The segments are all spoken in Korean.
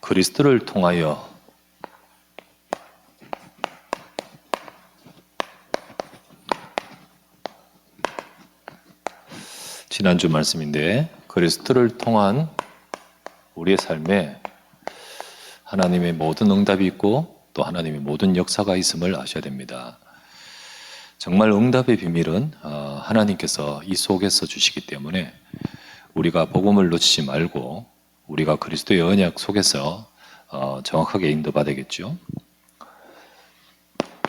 그리스도를 통하여 지난주 말씀인데, 그리스도를 통한 우리의 삶에 하나님의 모든 응답이 있고 또 하나님의 모든 역사가 있음을 아셔야 됩니다. 정말 응답의 비밀은 하나님께서 이 속에서 주시기 때문에 우리가 복음을 놓치지 말고 우리가 그리스도의 언약 속에서 정확하게 인도받아야 되겠죠.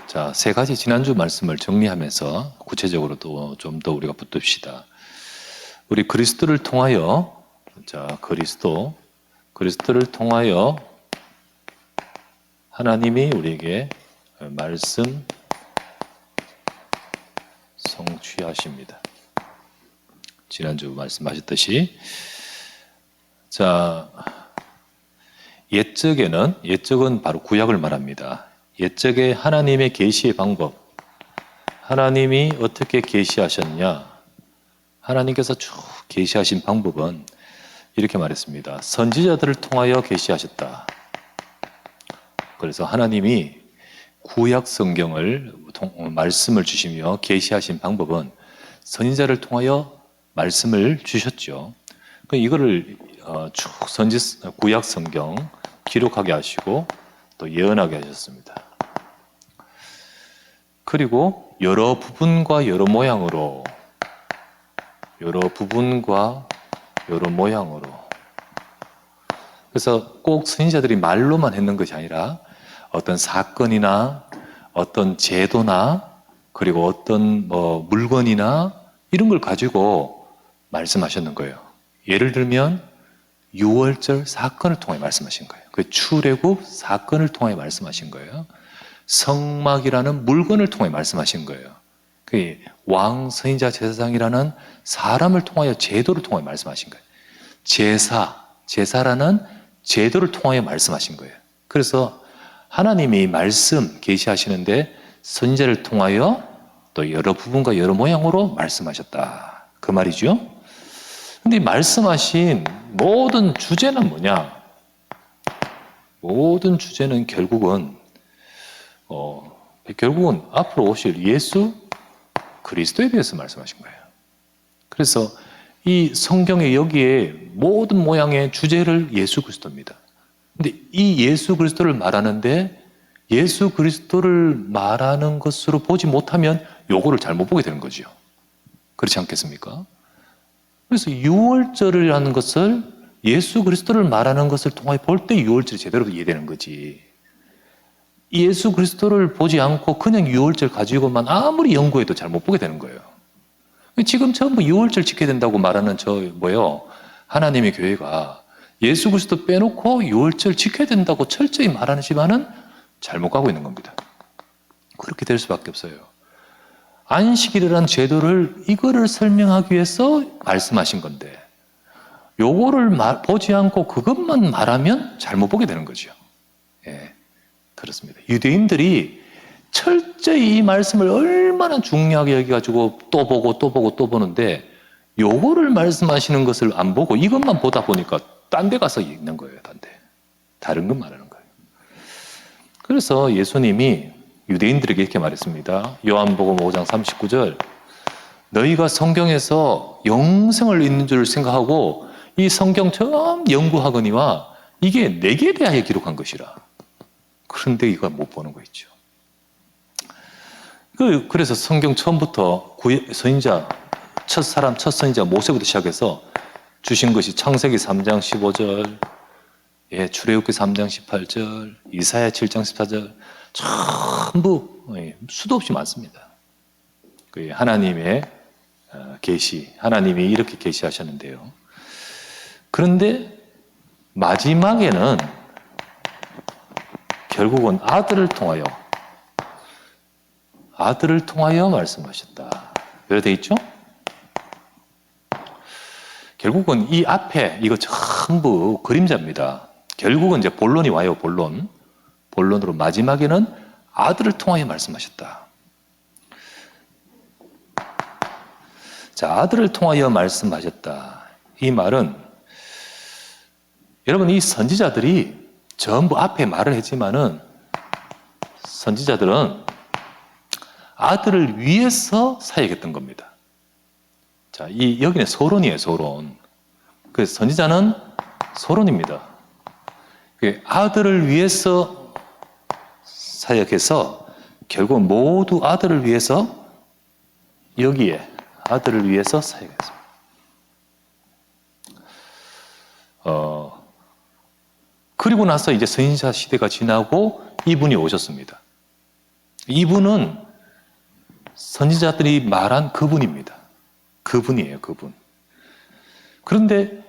자, 세 가지 지난주 말씀을 정리하면서 구체적으로 또 좀 더 우리가 붙듭시다. 우리 그리스도를 통하여, 자, 그리스도를 통하여 하나님이 우리에게 말씀 성취하십니다. 지난주 말씀하셨듯이, 자, 옛적은 바로 구약을 말합니다. 옛적에 하나님의 계시의 방법, 하나님이 어떻게 계시하셨냐? 하나님께서 쭉 계시하신 방법은 이렇게 말했습니다. 선지자들을 통하여 계시하셨다. 그래서 하나님이 구약 성경을 말씀을 주시며 계시하신 방법은 선지자를 통하여 말씀을 주셨죠. 이거를 쭉 구약 성경 기록하게 하시고 또 예언하게 하셨습니다. 그리고 여러 부분과 여러 모양으로 그래서 꼭 선지자들이 말로만 했는 것이 아니라 어떤 사건이나 어떤 제도나 그리고 어떤 물건이나 이런 걸 가지고 말씀하셨는 거예요. 예를 들면 유월절 사건을 통해 말씀하신 거예요. 그 출애굽 사건을 통해 말씀하신 거예요. 성막이라는 물건을 통해 말씀하신 거예요. 그 왕, 선지자, 제사장이라는 사람을 통하여 제도를 통해 말씀하신 거예요. 제사라는 제도를 통하여 말씀하신 거예요. 그래서 하나님이 말씀 계시하시는데 선지자를 통하여 또 여러 부분과 여러 모양으로 말씀하셨다. 그 말이죠. 근데 말씀하신 모든 주제는 뭐냐? 모든 주제는 결국은 앞으로 오실 예수 그리스도에 대해서 말씀하신 거예요. 그래서 이 성경에 여기에 모든 모양의 주제를 예수 그리스도입니다. 근데 이 예수 그리스도를 말하는데 예수 그리스도를 말하는 것으로 보지 못하면 요거를 잘못 보게 되는 거죠. 그렇지 않겠습니까? 그래서 유월절이라는 것을 예수 그리스도를 말하는 것을 통해 볼 때 유월절이 제대로 이해되는 거지. 예수 그리스도를 보지 않고 그냥 유월절 가지고만 아무리 연구해도 잘 못 보게 되는 거예요. 지금 전부 유월절 지켜야 된다고 말하는 하나님의 교회가 예수 그리스도 빼놓고 유월절 지켜야 된다고 철저히 말하지만은 잘못 가고 있는 겁니다. 그렇게 될 수밖에 없어요. 안식일이라는 제도를 이거를 설명하기 위해서 말씀하신 건데 요거를 보지 않고 그것만 말하면 잘못 보게 되는 거죠. 예, 그렇습니다. 유대인들이 철저히 이 말씀을 얼마나 중요하게 여기가지고 또 보는데 요거를 말씀하시는 것을 안 보고 이것만 보다 보니까 딴 데 가서 읽는 거예요. 다른 것 말하는 거예요. 그래서 예수님이 유대인들에게 이렇게 말했습니다. 요한복음 5장 39절, 너희가 성경에서 영생을 있는 줄 생각하고 이 성경 처음 연구하거니와 이게 내게 대하여 기록한 것이라. 그런데 이거 못 보는 거 있죠. 그래서 성경 처음부터 선지자, 첫 선지자 모세부터 시작해서 주신 것이 창세기 3장 15절, 출애굽기 3장 18절, 이사야 7장 14절, 전부 수도 없이 많습니다. 하나님의 계시, 하나님이 이렇게 계시하셨는데요. 그런데 마지막에는 결국은 아들을 통하여 말씀하셨다. 이렇게 돼 있죠? 결국은 이 앞에 이거 전부 그림자입니다. 결국은 이제 본론이 와요. 본론으로 마지막에는 아들을 통하여 말씀하셨다. 자, 아들을 통하여 말씀하셨다. 이 말은 여러분, 이 선지자들이 전부 앞에 말을 했지만은 선지자들은 아들을 위해서 사역했던 겁니다. 자, 여기는 서론이에요, 서론. 그래서 선지자는 서론입니다. 아들을 위해서 사역해서 결국 모두 아들을 위해서 여기에 아들을 위해서 사역했습니다. 그리고 나서 이제 선지자 시대가 지나고 이분이 오셨습니다. 이분은 선지자들이 말한 그분입니다. 그분이에요, 그분. 그런데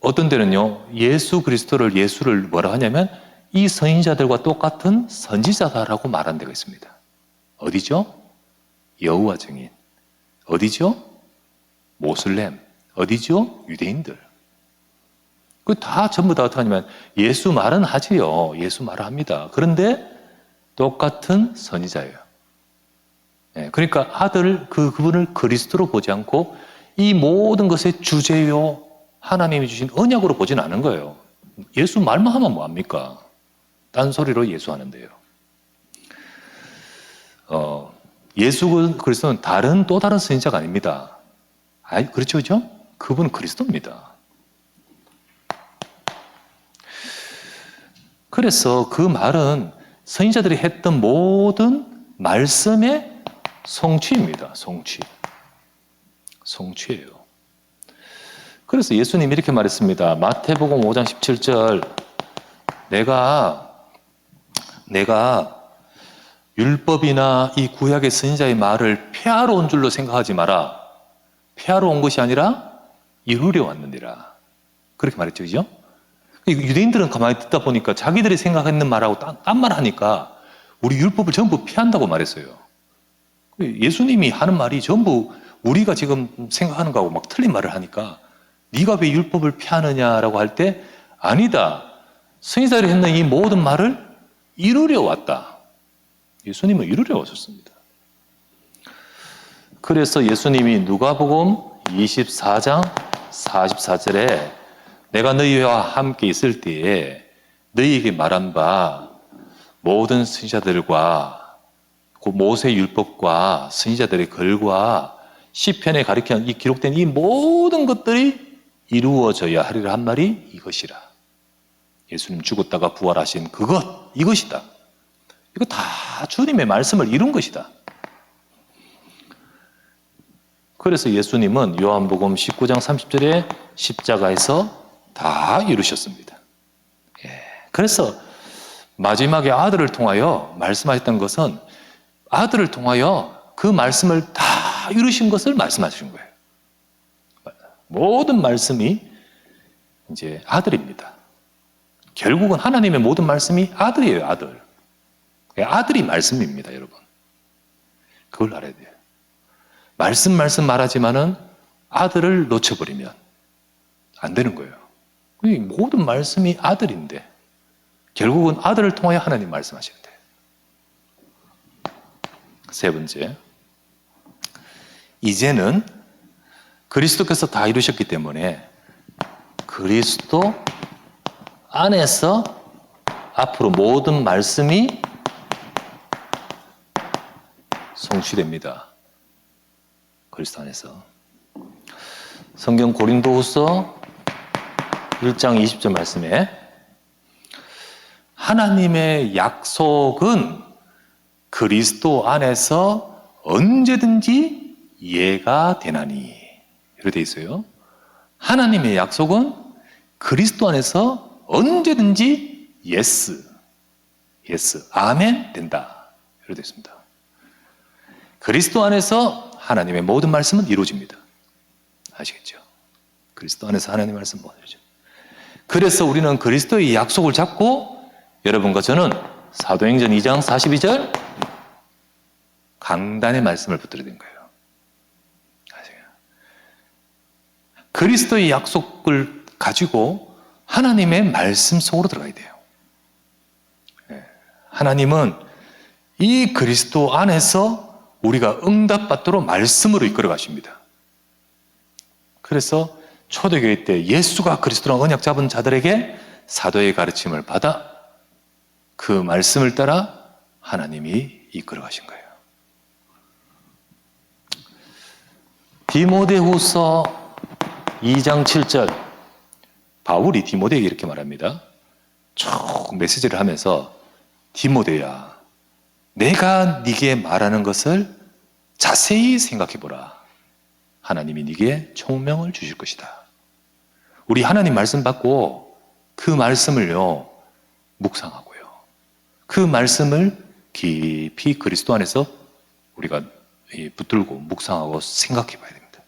어떤 때는요, 예수를 뭐라 하냐면 이 선지자들과 똑같은 선지자다라고 말한 데가 있습니다. 어디죠? 여호와 증인. 어디죠? 모슬렘. 어디죠? 유대인들. 그 다 전부 다 어떻게 하냐면 예수 말은 하지요. 예수 말을 합니다. 그런데 똑같은 선지자예요. 네, 그러니까 그분을 그리스도로 보지 않고 이 모든 것의 주제요, 하나님이 주신 언약으로 보지는 않은 거예요. 예수 말만 하면 뭐합니까? 딴소리로 예수하는데요. 예수 그리스도는 또 다른 선지자가 아닙니다. 그렇죠, 그죠? 그분은 그리스도입니다. 그래서 그 말은 선지자들이 했던 모든 말씀의 성취입니다. 성취예요. 그래서 예수님이 이렇게 말했습니다. 마태복음 5장 17절 내가 율법이나 이 구약의 선지자의 말을 폐하러 온 줄로 생각하지 마라. 폐하러 온 것이 아니라 이루려 왔느니라. 그렇게 말했죠, 그죠? 유대인들은 가만히 듣다 보니까 자기들이 생각했는 말하고 딴 말 하니까 우리 율법을 전부 피한다고 말했어요. 예수님이 하는 말이 전부 우리가 지금 생각하는 거하고 막 틀린 말을 하니까 네가 왜 율법을 피하느냐라고 할 때 아니다. 선지자들이 했는 이 모든 말을 이루려 왔다. 예수님은 이루려 오셨습니다. 그래서 예수님이 누가복음 24장 44절에 내가 너희와 함께 있을 때에 너희에게 말한 바 모든 선지자들과 그 모세 율법과 선지자들의 글과 시편에 가리키는 이 기록된 이 모든 것들이 이루어져야 하리라 한 말이 이것이라. 예수님 죽었다가 부활하신 이것이다. 이거 다 주님의 말씀을 이룬 것이다. 그래서 예수님은 요한복음 19장 30절에 십자가에서 다 이루셨습니다. 그래서 마지막에 아들을 통하여 말씀하셨던 것은 아들을 통하여 그 말씀을 다 이루신 것을 말씀하신 거예요. 모든 말씀이 이제 아들입니다. 결국은 하나님의 모든 말씀이 아들이에요, 아들. 아들이 말씀입니다, 여러분. 그걸 알아야 돼요. 말씀 말하지만은 아들을 놓쳐버리면 안 되는 거예요. 모든 말씀이 아들인데 결국은 아들을 통하여 하나님 말씀하셔야 돼요. 세 번째, 이제는 그리스도께서 다 이루셨기 때문에 그리스도 안에서 앞으로 모든 말씀이 성취됩니다. 그리스도 안에서. 성경 고린도후서 1장 20절 말씀에 하나님의 약속은 그리스도 안에서 언제든지 이해가 되나니 이렇게 돼 있어요. 하나님의 약속은 그리스도 안에서 언제든지 예스, 아멘 된다 이렇게 돼 있습니다. 그리스도 안에서 하나님의 모든 말씀은 이루어집니다. 아시겠죠? 그리스도 안에서 하나님의 말씀은 이루어집니다. 그래서 우리는 그리스도의 약속을 잡고 여러분과 저는 사도행전 2장 42절 강단의 말씀을 붙들어야 된 거예요. 아세요? 그리스도의 약속을 가지고 하나님의 말씀 속으로 들어가야 돼요. 하나님은 이 그리스도 안에서 우리가 응답받도록 말씀으로 이끌어 가십니다. 그래서 초대교회 때 예수가 그리스도랑 언약 잡은 자들에게 사도의 가르침을 받아 그 말씀을 따라 하나님이 이끌어 가신 거예요. 디모데후서 2장 7절, 바울이 디모데에게 이렇게 말합니다. 쭉 메시지를 하면서, 디모데야, 내가 네게 말하는 것을 자세히 생각해 보라. 하나님이 네게 총명을 주실 것이다. 우리 하나님 말씀 받고 그 말씀을요 묵상하고요, 그 말씀을 깊이 그리스도 안에서 우리가 붙들고 묵상하고 생각해 봐야 됩니다.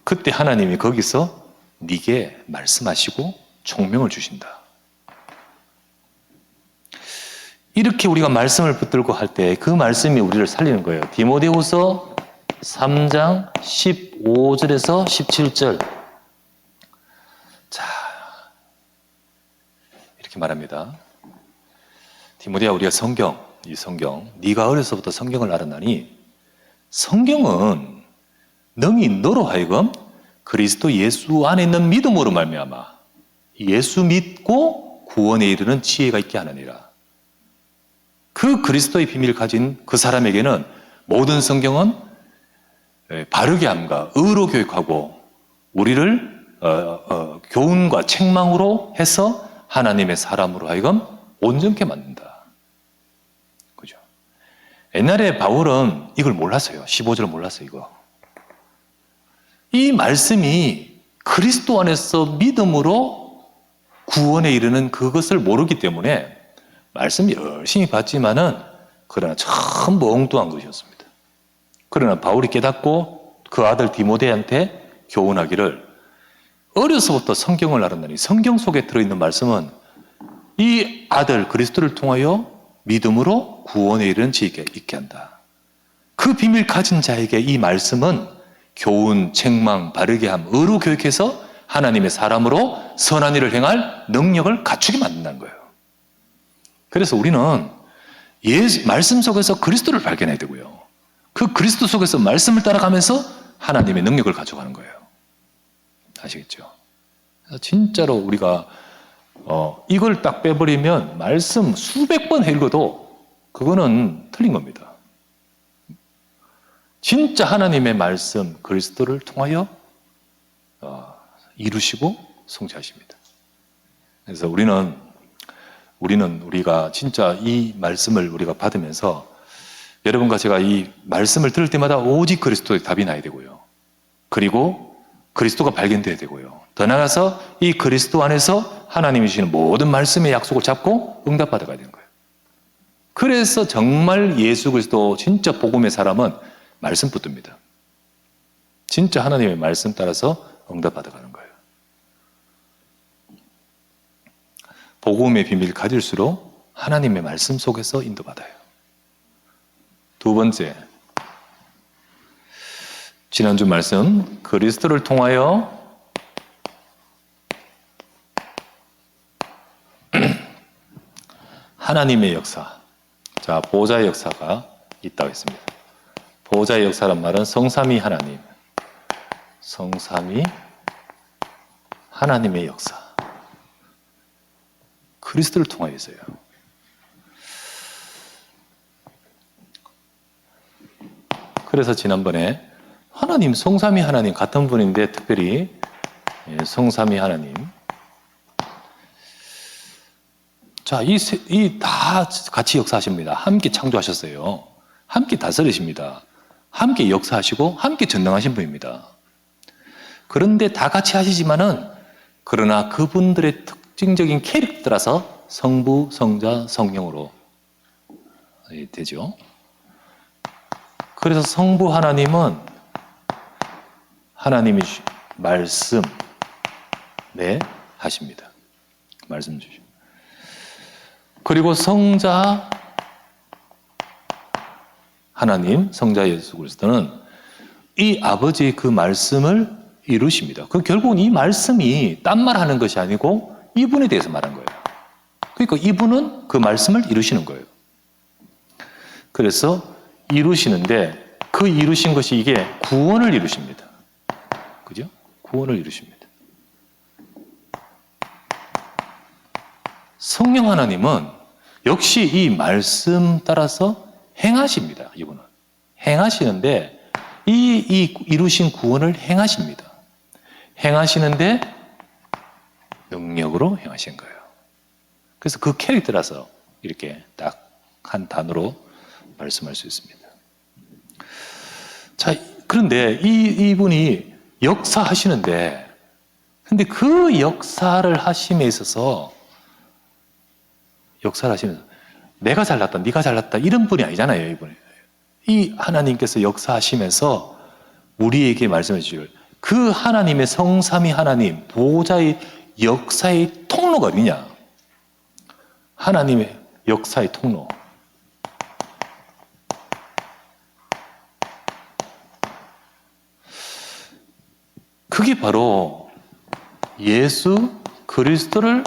그때 하나님이 거기서 네게 말씀하시고 총명을 주신다. 이렇게 우리가 말씀을 붙들고 할 때 그 말씀이 우리를 살리는 거예요. 디모데후서 3장 15절에서 17절. 자, 이렇게 말합니다. 디모데야, 우리가 이 성경, 네가 어려서부터 성경을 알았나니 성경은 능히 너로 하여금 그리스도 예수 안에 있는 믿음으로 말미암아 예수 믿고 구원에 이르는 지혜가 있게 하느니라. 그 그리스도의 비밀을 가진 그 사람에게는 모든 성경은 바르게 함과 의로 교육하고 우리를 교훈과 책망으로 해서 하나님의 사람으로 하여금 온전케 만든다. 그죠? 옛날에 바울은 이걸 몰랐어요. 15절을 몰랐어요, 이거. 이 말씀이 그리스도 안에서 믿음으로 구원에 이르는 그것을 모르기 때문에 말씀 열심히 봤지만은 그러나 전부 엉뚱한 것이었습니다. 그러나 바울이 깨닫고 그 아들 디모데한테 교훈하기를, 어려서부터 성경을 알았나니 성경 속에 들어있는 말씀은 이 아들 그리스도를 통하여 믿음으로 구원에 이르는 지혜가 있게 한다. 그 비밀 가진 자에게 이 말씀은 교훈, 책망, 바르게 함, 의로 교육해서 하나님의 사람으로 선한 일을 행할 능력을 갖추게 만든다는 거예요. 그래서 우리는 말씀 속에서 그리스도를 발견해야 되고요, 그 그리스도 속에서 말씀을 따라가면서 하나님의 능력을 가져가는 거예요. 아시겠죠? 진짜로 우리가 이걸 딱 빼버리면 말씀 수백 번 읽어도 그거는 틀린 겁니다. 진짜 하나님의 말씀 그리스도를 통하여 이루시고 성취하십니다. 그래서 우리가 진짜 이 말씀을 우리가 받으면서, 여러분과 제가 이 말씀을 들을 때마다 오직 그리스도의 답이 나야 되고요, 그리고 그리스도가 발견돼야 되고요, 더 나아가서 이 그리스도 안에서 하나님이 주시는 모든 말씀의 약속을 잡고 응답받아가야 되는 거예요. 그래서 정말 예수 그리스도 진짜 복음의 사람은 말씀 붙듭니다. 진짜 하나님의 말씀 따라서 응답받아가는 거예요. 복음의 비밀을 가질수록 하나님의 말씀 속에서 인도받아요. 두 번째, 지난주 말씀, 그리스도를 통하여 하나님의 역사, 자, 보좌의 역사가 있다고 했습니다. 보좌의 역사란 말은 성삼위 하나님, 성삼위 하나님의 역사, 그리스도를 통하여서요. 그래서 지난번에 하나님, 성삼위 하나님 같은 분인데 특별히 성삼위 하나님, 자, 이 다 같이 역사하십니다. 함께 창조하셨어요. 함께 다스리십니다. 함께 역사하시고 함께 전능하신 분입니다. 그런데 다 같이 하시지만은, 그러나 그분들의 특징적인 캐릭터라서 성부, 성자, 성령으로 되죠. 그래서 성부 하나님은 하나님이 말씀 하십니다. 말씀 주시고, 그리고 성자 하나님, 성자 예수 그리스도는 이 아버지의 그 말씀을 이루십니다. 그 결국은 이 말씀이 딴 말 하는 것이 아니고 이분에 대해서 말한 거예요. 그러니까 이분은 그 말씀을 이루시는 거예요. 그래서 이루시는데, 그 이루신 것이 이게 구원을 이루십니다. 그죠? 구원을 이루십니다. 성령 하나님은 역시 이 말씀 따라서 행하십니다. 이분은 행하시는데 이 이루신 구원을 행하십니다. 행하시는데 능력으로 행하신 거예요. 그래서 그 캐릭터라서 이렇게 딱 한 단어로 말씀할 수 있습니다. 자, 그런데 이분이 역사하시는데, 근데 그 역사를 하심에 있어서, 역사를 하시면서, 내가 잘났다, 네가 잘났다, 이런 분이 아니잖아요, 이분이. 이 하나님께서 역사하시면서 우리에게 말씀해 주실 그 하나님의 성삼위 하나님, 보호자의 역사의 통로가 어디냐? 하나님의 역사의 통로. 그게 바로 예수 그리스도를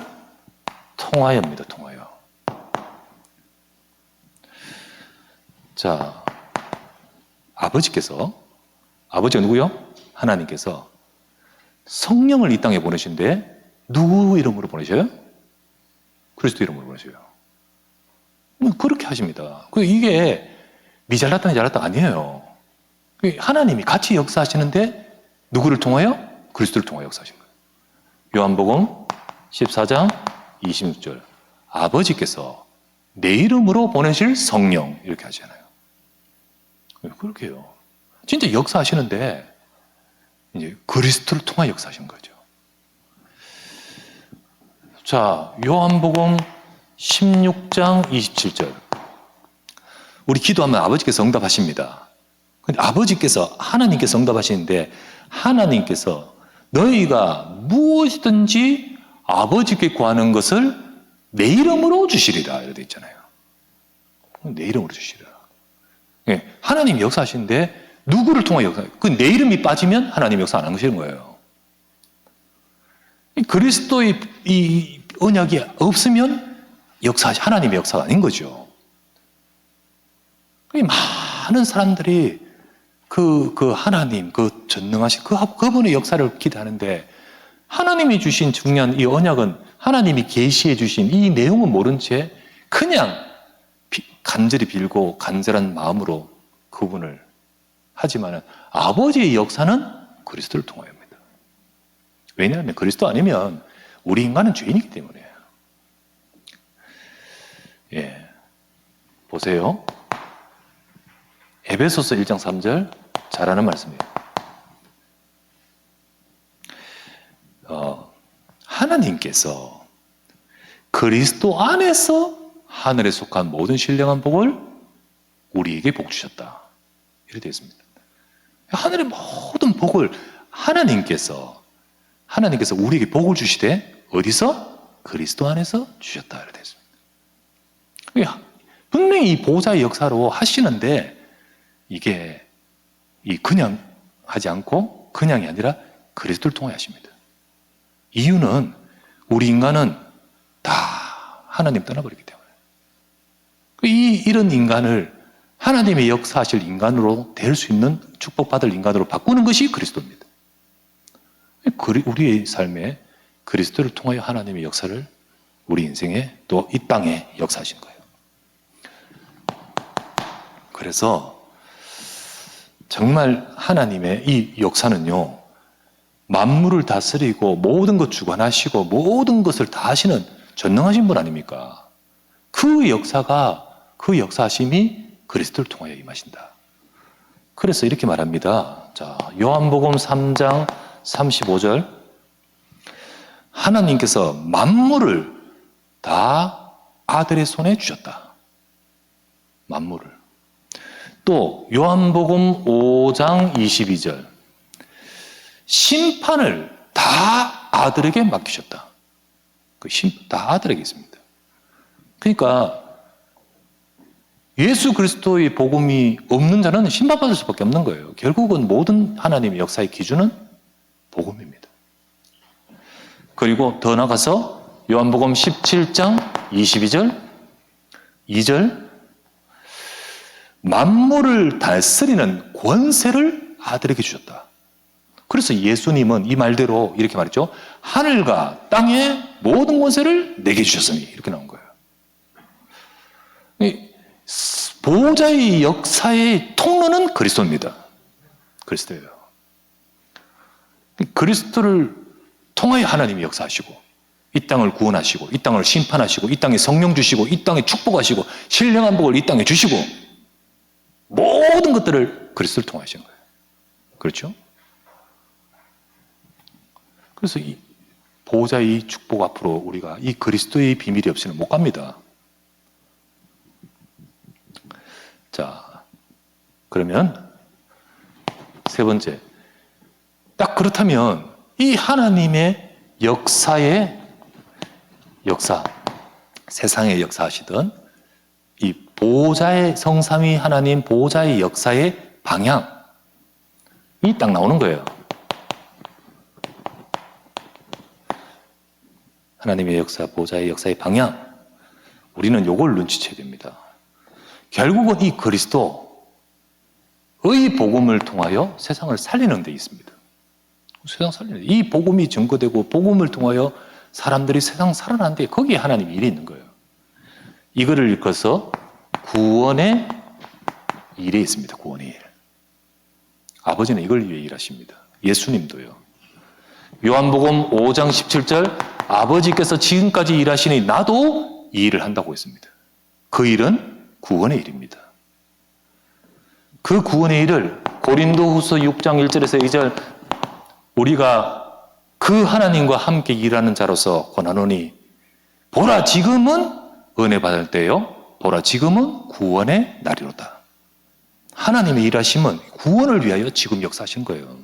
통하여입니다. 통하여. 자, 아버지가 누구요? 하나님께서 성령을 이 땅에 보내신데 누구 이름으로 보내셔요? 그리스도 이름으로 보내셔요. 그렇게 하십니다. 이게 니 잘났다 니 잘났다 아니에요. 하나님이 같이 역사하시는데 누구를 통하여? 그리스도를 통하여 역사하신 거예요. 요한복음 14장 26절 아버지께서 내 이름으로 보내실 성령 이렇게 하잖아요. 그렇게 해요. 진짜 역사하시는데 이제 그리스도를 통하여 역사하신 거죠. 자, 요한복음 16장 27절 우리 기도하면 아버지께서 응답하십니다. 근데 아버지께서 하나님께서 응답하시는데 하나님께서 너희가 무엇이든지 아버지께 구하는 것을 내 이름으로 주시리라 이렇게 있잖아요. 내 이름으로 주시리라. 예, 하나님이 역사하시는데 누구를 통해 역사? 그 내 이름이 빠지면 하나님 역사 안 하시는 거예요. 그리스도의 이 언약이 없으면 하나님의 역사가 아닌 거죠. 많은 사람들이 그 하나님, 그 전능하신 그분의 역사를 기대하는데 하나님이 주신 중요한 이 언약은 하나님이 계시해 주신 이 내용은 모른 채 그냥 간절히 빌고 간절한 마음으로 그분을 하지만 아버지의 역사는 그리스도를 통하여입니다. 왜냐하면 그리스도 아니면 우리 인간은 죄인이기 때문에. 예, 보세요. 에베소서 1장 3절 잘하는 말씀이에요. 하나님께서 그리스도 안에서 하늘에 속한 모든 신령한 복을 우리에게 복 주셨다. 이렇게 되어 있습니다. 하늘의 모든 복을 하나님께서 우리에게 복을 주시되 어디서? 그리스도 안에서 주셨다. 이렇게 되어 있습니다. 분명히 이 보호자의 역사로 하시는데 이게 그냥 하지 않고 그냥이 아니라 그리스도를 통해 하십니다. 이유는 우리 인간은 다 하나님 떠나버리기 때문에 이런 인간을 하나님의 역사하실 인간으로 될 수 있는 축복받을 인간으로 바꾸는 것이 그리스도입니다. 우리의 삶에 그리스도를 통하여 하나님의 역사를 우리 인생에 또 이 땅에 역사하신 거예요. 그래서 정말 하나님의 이 역사는요, 만물을 다스리고 모든 것 주관하시고 모든 것을 다 하시는 전능하신 분 아닙니까? 그 역사하심이 그리스도를 통하여 임하신다. 그래서 이렇게 말합니다. 자, 요한복음 3장 35절 하나님께서 만물을 다 아들의 손에 주셨다. 만물을. 또 요한복음 5장 22절 심판을 다 아들에게 맡기셨다. 다 아들에게 있습니다. 그러니까 예수 그리스도의 복음이 없는 자는 심판받을 수밖에 없는 거예요. 결국은 모든 하나님의 역사의 기준은 복음입니다. 그리고 더 나가서 요한복음 17장 22절 2절 만물을 다스리는 권세를 아들에게 주셨다. 그래서 예수님은 이 말대로 이렇게 말했죠. 하늘과 땅의 모든 권세를 내게 주셨으니 이렇게 나온 거예요. 이 보호자의 역사의 통로는 그리스도입니다. 그리스도예요. 그리스도를 통하여 하나님이 역사하시고 이 땅을 구원하시고 이 땅을 심판하시고 이 땅에 성령 주시고 이 땅에 축복하시고 신령한 복을 이 땅에 주시고 모든 것들을 그리스도를 통해 하시는 거예요. 그렇죠? 그래서 이 보호자의 축복 앞으로 우리가 이 그리스도의 비밀이 없이는 못 갑니다. 자, 그러면 세 번째, 딱 그렇다면 이 하나님의 역사의 역사, 세상에 역사하시던 이 보호자의 성삼위 하나님 보호자의 역사의 방향이 딱 나오는 거예요. 하나님의 역사, 보호자의 역사의 방향. 우리는 이걸 눈치채야 됩니다. 결국은 이 그리스도의 복음을 통하여 세상을 살리는 데 있습니다. 세상 살리는 데. 이 복음이 증거되고 복음을 통하여 사람들이 세상 살아나는 데 거기에 하나님의 일이 있는 거예요. 이거를 일컬어서 구원의 일에 있습니다. 구원의 일. 아버지는 이걸 위해 일하십니다. 예수님도요. 요한복음 5장 17절 아버지께서 지금까지 일하시니 나도 이 일을 한다고 했습니다. 그 일은 구원의 일입니다. 그 구원의 일을 고린도후서 6장 1절에서 2절 우리가 그 하나님과 함께 일하는 자로서 권하노니 보라 지금은 은혜 받을 때요 보라 지금은 구원의 날이로다. 하나님의 일하심은 구원을 위하여 지금 역사하신 거예요.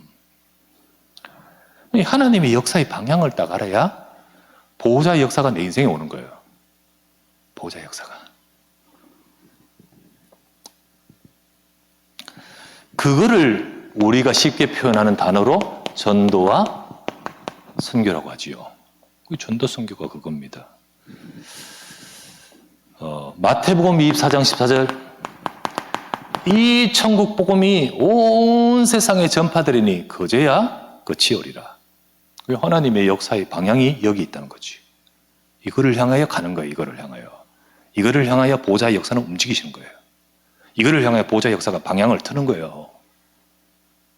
하나님의 역사의 방향을 딱 알아야 보호자의 역사가 내 인생에 오는 거예요. 보호자의 역사가. 그거를 우리가 쉽게 표현하는 단어로 전도와 선교라고 하지요. 그 전도 선교가 그겁니다. 마태복음 24장 14절 이 천국 복음이 온 세상에 전파되리니 그제야 끝이 오리라. 하나님의 역사의 방향이 여기 있다는 거지. 이거를 향하여 가는 거예요. 이거를 향하여 보호자의 역사는 움직이시는 거예요. 이거를 향하여 보호자의 역사가 방향을 트는 거예요.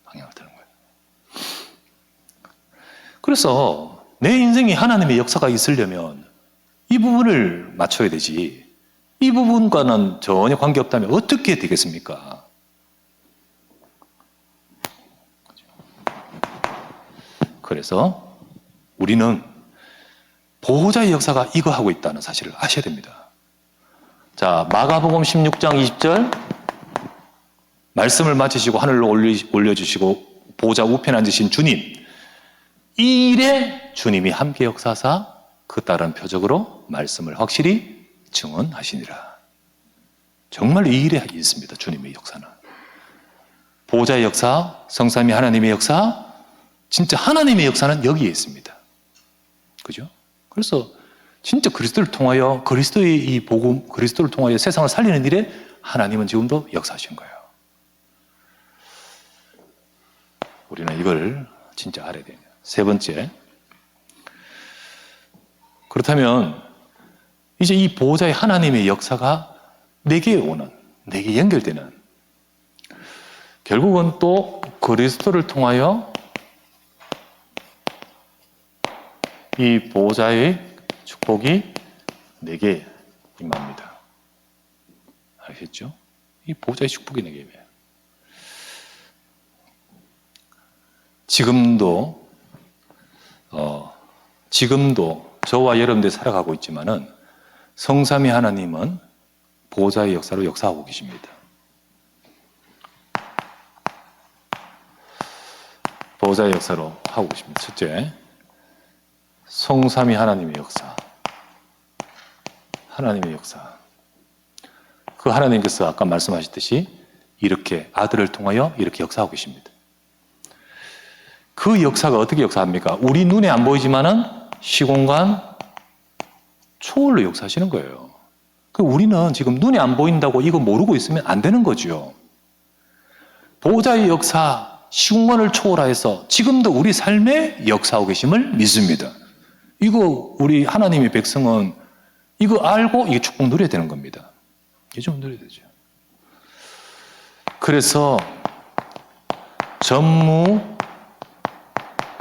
방향을 트는 거예요. 그래서 내 인생에 하나님의 역사가 있으려면 이 부분을 맞춰야 되지. 이 부분과는 전혀 관계없다면 어떻게 되겠습니까? 그래서 우리는 보호자의 역사가 이거 하고 있다는 사실을 아셔야 됩니다. 자, 마가복음 16장 20절 말씀을 마치시고 하늘로 올려주시고 보호자 우편에 앉으신 주님 이 일에 주님이 함께 역사하사 그 따른 표적으로 말씀을 확실히 증언하시니라. 정말 이 일에 있습니다. 주님의 역사는. 보호자의 역사, 성삼위 하나님의 역사, 진짜 하나님의 역사는 여기에 있습니다. 그죠? 그래서 진짜 그리스도를 통하여 그리스도의 이 복음, 그리스도를 통하여 세상을 살리는 일에 하나님은 지금도 역사하신 거예요. 우리는 이걸 진짜 알아야 돼요. 세 번째. 그렇다면 이제 이 보호자의 하나님의 역사가 내게 오는, 내게 연결되는 결국은 또 그리스도를 통하여 이 보호자의 축복이 내게 임합니다. 아시겠죠? 이 보호자의 축복이 내게 임해요. 지금도 저와 여러분들이 살아가고 있지만은 성삼위 하나님은 보호자의 역사로 역사하고 계십니다. 보호자의 역사로 하고 계십니다. 첫째, 성삼위 하나님의 역사. 하나님의 역사. 그 하나님께서 아까 말씀하셨듯이 이렇게 아들을 통하여 이렇게 역사하고 계십니다. 그 역사가 어떻게 역사합니까? 우리 눈에 안 보이지만은 시공간 초월로 역사하시는 거예요. 우리는 지금 눈에 안 보인다고 이거 모르고 있으면 안 되는 거죠. 보호자의 역사, 시공간을 초월하여서 지금도 우리 삶에 역사하고 계심을 믿습니다. 이거 우리 하나님의 백성은 이거 알고 이 축복 누려야 되는 겁니다. 이게 좀 누려야 되죠. 그래서 전무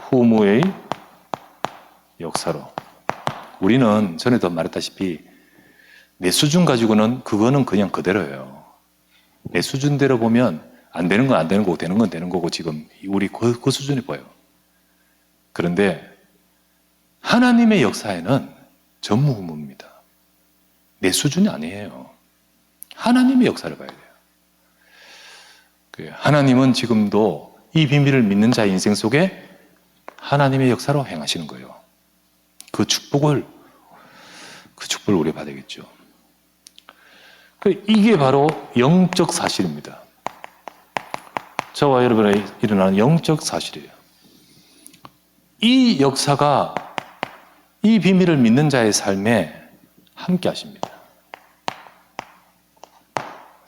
후무의 역사로 우리는 전에도 말했다시피 내 수준 가지고는 그거는 그냥 그대로예요. 내 수준대로 보면 안 되는 건 안 되는 거고 되는 건 되는 거고 지금 우리 그 수준이 보여요. 그런데 하나님의 역사에는 전무후무입니다. 내 수준이 아니에요. 하나님의 역사를 봐야 돼요. 하나님은 지금도 이 비밀을 믿는 자의 인생 속에 하나님의 역사로 행하시는 거예요. 그 축복을 우리가 받아야겠죠. 이게 바로 영적 사실입니다. 저와 여러분의 일어나는 영적 사실이에요. 이 역사가 이 비밀을 믿는 자의 삶에 함께 하십니다.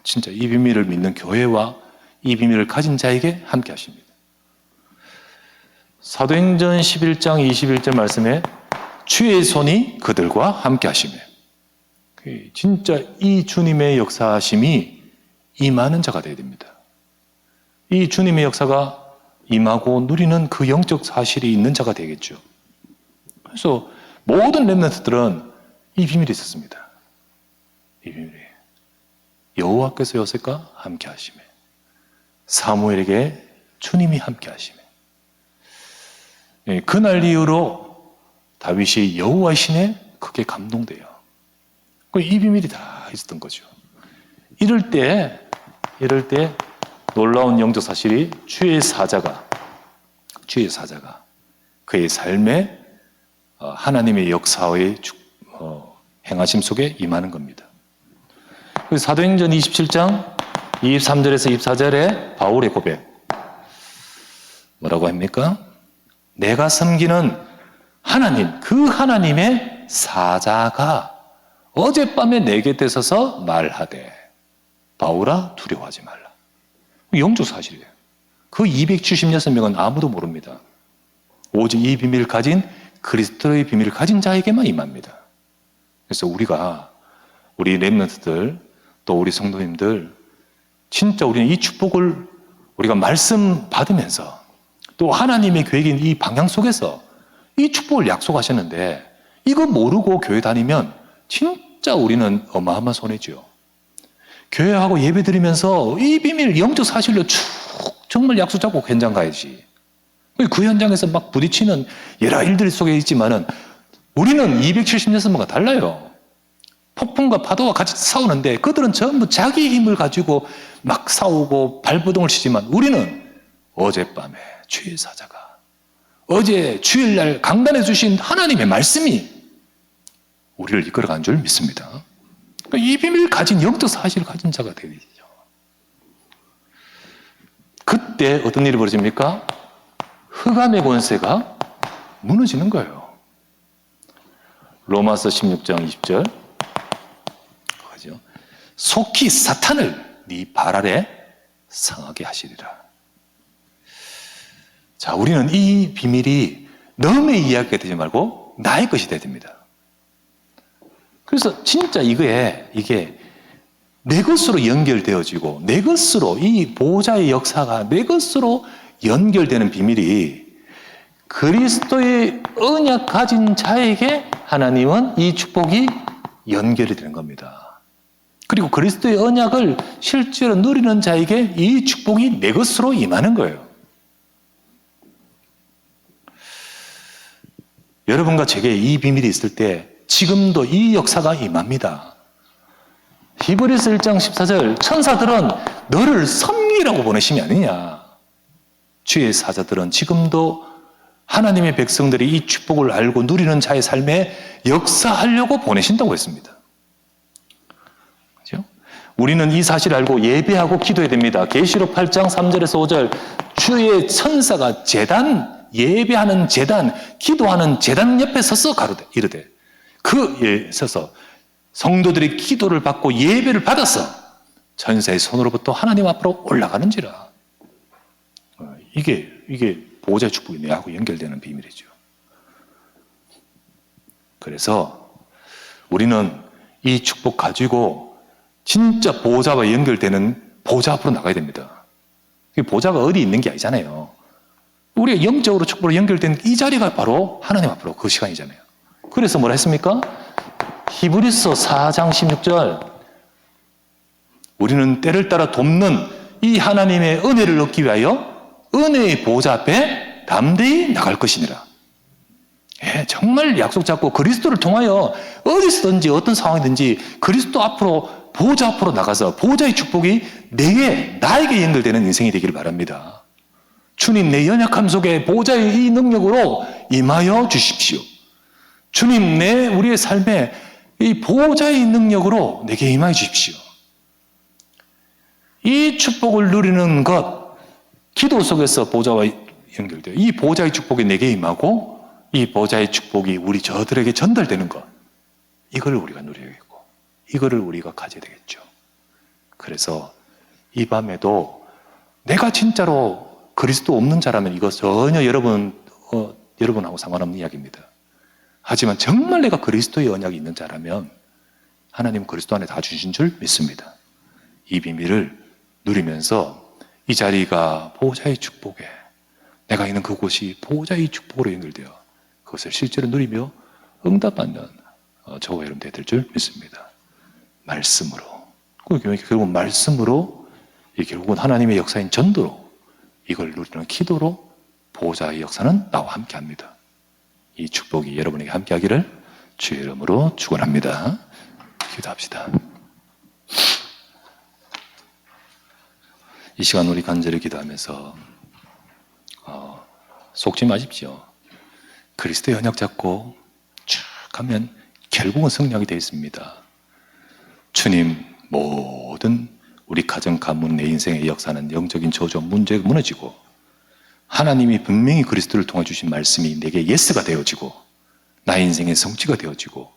진짜 이 비밀을 믿는 교회와 이 비밀을 가진 자에게 함께 하십니다. 사도행전 11장 21절 말씀에 주의 손이 그들과 함께 하시며 진짜 이 주님의 역사하심이 임하는 자가 되어야 됩니다. 이 주님의 역사가 임하고 누리는 그 영적 사실이 있는 자가 되겠죠. 그래서 모든 렘넌트들은 이 비밀이 있었습니다. 이 비밀이 여호와께서 요셉과 함께 하시며 사무엘에게 주님이 함께 하시며 그날 이후로 다윗이 여호와의 신에 크게 감동돼요. 이 비밀이 다 있었던 거죠. 이럴 때 놀라운 영적 사실이 주의 사자가 그의 삶에 하나님의 역사의 행하심 속에 임하는 겁니다. 사도행전 27장 23절에서 24절에 바울의 고백 뭐라고 합니까? 내가 섬기는 하나님, 그 하나님의 사자가 어젯밤에 내 곁에 서서 말하되 바울아 두려워하지 말라. 영적 사실이에요. 그 276명은 아무도 모릅니다. 오직 이 비밀을 가진 그리스도의 비밀을 가진 자에게만 임합니다. 그래서 우리 렘넌트들 또 우리 성도님들 진짜 우리는 이 축복을 우리가 말씀 받으면서 또 하나님의 계획인 이 방향 속에서 이 축복을 약속하셨는데 이거 모르고 교회 다니면 진짜 우리는 어마어마한 손해죠. 교회하고 예배 드리면서 이 비밀 영적 사실로 쭉 정말 약속 잡고 현장 가야지. 그 현장에서 막 부딪히는 여러 일들 속에 있지만은 우리는 276명과 달라요. 폭풍과 파도와 같이 싸우는데 그들은 전부 자기 힘을 가지고 막 싸우고 발버둥을 치지만 우리는 어젯밤에 주의 사자가 어제 주일날 강단해 주신 하나님의 말씀이 우리를 이끌어간 줄 믿습니다. 이 비밀을 가진 영적 사실을 가진 자가 되야 되죠. 그때 어떤 일이 벌어집니까? 흑암의 권세가 무너지는 거예요. 로마서 16장 20절 속히 사탄을 네 발 아래 상하게 하시리라. 자, 우리는 이 비밀이 너의 이야기가 되지 말고 나의 것이 돼야 됩니다. 그래서 진짜 이게 내 것으로 연결되어지고 내 것으로 이 보호자의 역사가 내 것으로 연결되는 비밀이 그리스도의 언약 가진 자에게 하나님은 이 축복이 연결이 되는 겁니다. 그리고 그리스도의 언약을 실제로 누리는 자에게 이 축복이 내 것으로 임하는 거예요. 여러분과 제게 이 비밀이 있을 때 지금도 이 역사가 임합니다. 히브리서 1장 14절 천사들은 너를 섬기라고 보내심이 아니냐. 주의 사자들은 지금도 하나님의 백성들이 이 축복을 알고 누리는 자의 삶에 역사하려고 보내신다고 했습니다. 그렇죠? 우리는 이 사실을 알고 예배하고 기도해야 됩니다. 계시록 8장 3절에서 5절 주의 천사가 예배하는 제단, 기도하는 제단 옆에 서서 가로되 이르되 그에 서서 성도들이 기도를 받고 예배를 받아서 천사의 손으로부터 하나님 앞으로 올라가는지라. 이게 보호자의 축복이 내하고 연결되는 비밀이죠. 그래서 우리는 이 축복 가지고 진짜 보좌와 연결되는 보좌 앞으로 나가야 됩니다. 보좌가 어디 있는 게 아니잖아요. 우리가 영적으로 축복으로 연결된 이 자리가 바로 하나님 앞으로 그 시간이잖아요. 그래서 뭐라 했습니까? 히브리서 4장 16절, 우리는 때를 따라 돕는 이 하나님의 은혜를 얻기 위하여 은혜의 보좌 앞에 담대히 나갈 것이니라. 예, 정말 약속 잡고 그리스도를 통하여 어디서든지 어떤 상황이든지 그리스도 앞으로, 보좌 앞으로 나가서 보좌의 축복이 나에게 연결되는 인생이 되기를 바랍니다. 주님, 내 연약함 속에 보좌의 이 능력으로 임하여 주십시오. 주님, 우리의 삶에 이 보좌의 능력으로 내게 임하여 주십시오. 이 축복을 누리는 것, 기도 속에서 보좌와 연결돼요. 이 보좌의 축복이 내게 임하고 이 보좌의 축복이 우리 저들에게 전달되는 것, 이걸 우리가 누려야겠고 이거를 우리가 가져야 되겠죠. 그래서 이 밤에도 내가 진짜로 그리스도 없는 자라면 이거 전혀 여러분하고 상관없는 이야기입니다. 하지만 정말 내가 그리스도의 언약이 있는 자라면 하나님 그리스도 안에 다 주신 줄 믿습니다. 이 비밀을 누리면서 이 자리가 보좌의 축복에, 내가 있는 그곳이 보좌의 축복으로 연결되어 그것을 실제로 누리며 응답받는 저와 여러분 될 줄 믿습니다. 말씀으로, 결국은 말씀으로, 결국은 하나님의 역사인 전도로, 이걸 누리는 기도로 보좌의 역사는 나와 함께합니다. 이 축복이 여러분에게 함께하기를 주의 이름으로 축원합니다. 기도합시다. 이 시간 우리 간절히 기도하면서 속지 마십시오. 그리스도의 언약 잡고 쭉 가면 결국은 성령이 되어 있습니다. 주님, 모든 우리 가정, 가문, 내 인생의 역사는 영적인 저주, 문제가 무너지고 하나님이 분명히 그리스도를 통해 주신 말씀이 내게 예스가 되어지고 나의 인생의 성취가 되어지고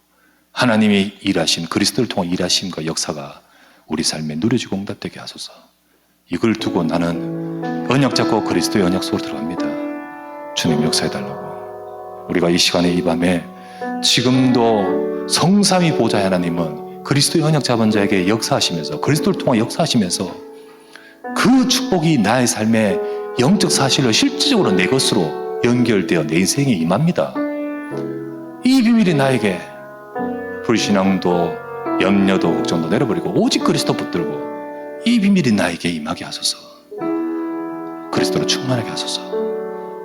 하나님이 일하신, 그리스도를 통해 일하심과 역사가 우리 삶에 누려지고 응답되게 하소서. 이걸 두고 나는 언약 잡고 그리스도의 언약 속으로 들어갑니다. 주님 역사해달라고. 우리가 이 시간에, 이 밤에 지금도 성삼위 보좌의 하나님은 그리스도의 언약 잡은 자에게 역사하시면서, 그리스도를 통해 역사하시면서 그 축복이 나의 삶의 영적 사실로 실질적으로 내 것으로 연결되어 내 인생에 임합니다. 이 비밀이 나에게 불신앙도 염려도 걱정도 내려버리고 오직 그리스도 붙들고 이 비밀이 나에게 임하게 하소서. 그리스도로 충만하게 하소서.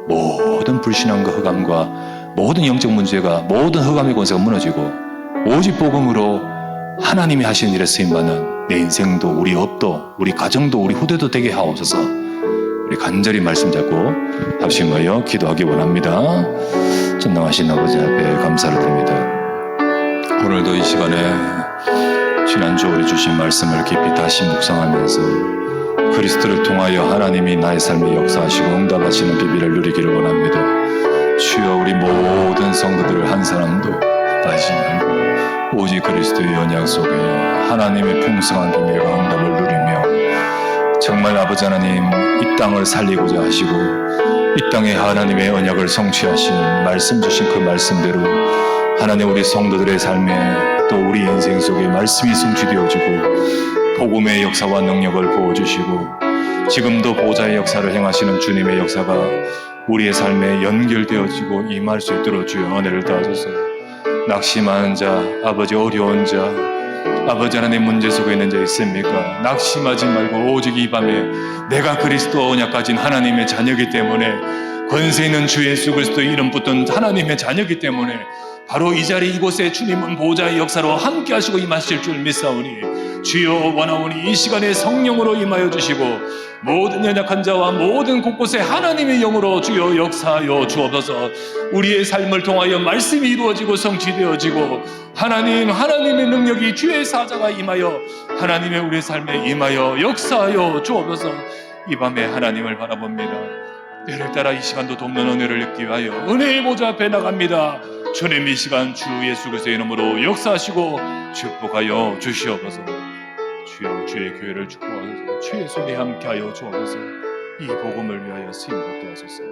모든 불신앙과 흑암과 모든 영적 문제가, 모든 흑암의 권세가 무너지고 오직 복음으로 하나님이 하시는 일에 쓰임받는 내 인생도, 우리 업도, 우리 가정도, 우리 후대도 되게 하옵소서. 우리 간절히 말씀 잡고 합심하여 기도하기 원합니다. 전능하신 아버지 앞에 감사를 드립니다. 오늘도 이 시간에 지난주 우리 주신 말씀을 깊이 다시 묵상하면서 그리스도를 통하여 하나님이 나의 삶에 역사하시고 응답하시는 비밀을 누리기를 원합니다. 주여, 우리 모든 성도들 한 사람도 빠지지 말고 오직 그리스도의 언약 속에 하나님의 풍성한 비밀과 응답을 누리며 정말 아버지 하나님, 이 땅을 살리고자 하시고 이 땅에 하나님의 언약을 성취하신 말씀 주신 그 말씀대로 하나님, 우리 성도들의 삶에 또 우리 인생 속에 말씀이 성취되어지고 복음의 역사와 능력을 부어주시고 지금도 보좌의 역사를 행하시는 주님의 역사가 우리의 삶에 연결되어지고 임할 수 있도록 주여 은혜를 더하소서. 낙심하는 자, 아버지 어려운 자, 아버지 하나님 문제 속에 있는 자 있습니까? 낙심하지 말고 오직 이 밤에 내가 그리스도 언약 가진 하나님의 자녀이기 때문에, 권세 있는 주 예수 그리스도 이름 붙든 하나님의 자녀이기 때문에 바로 이 자리 이곳에 주님은 보좌의 역사로 함께 하시고 임하실 줄 믿사오니 주여, 원하오니 이 시간에 성령으로 임하여 주시고 모든 연약한 자와 모든 곳곳에 하나님의 영으로 주여 역사하여 주옵소서. 우리의 삶을 통하여 말씀이 이루어지고 성취되어지고 하나님의 능력이 주의 사자가 임하여 하나님의 우리의 삶에 임하여 역사하여 주옵소서. 이 밤에 하나님을 바라봅니다. 때를 따라 이 시간도 돕는 은혜를 얻기 위하여 은혜의 보좌 앞에 나갑니다. 주님, 이 시간 주 예수 그리스도의 이름으로 역사하시고 축복하여 주시옵소서. 주여, 주의 교회를 축복하소서. 주의 손에 함께하여 주옵소서. 이 복음을 위하여 쓰임 받게 하소서.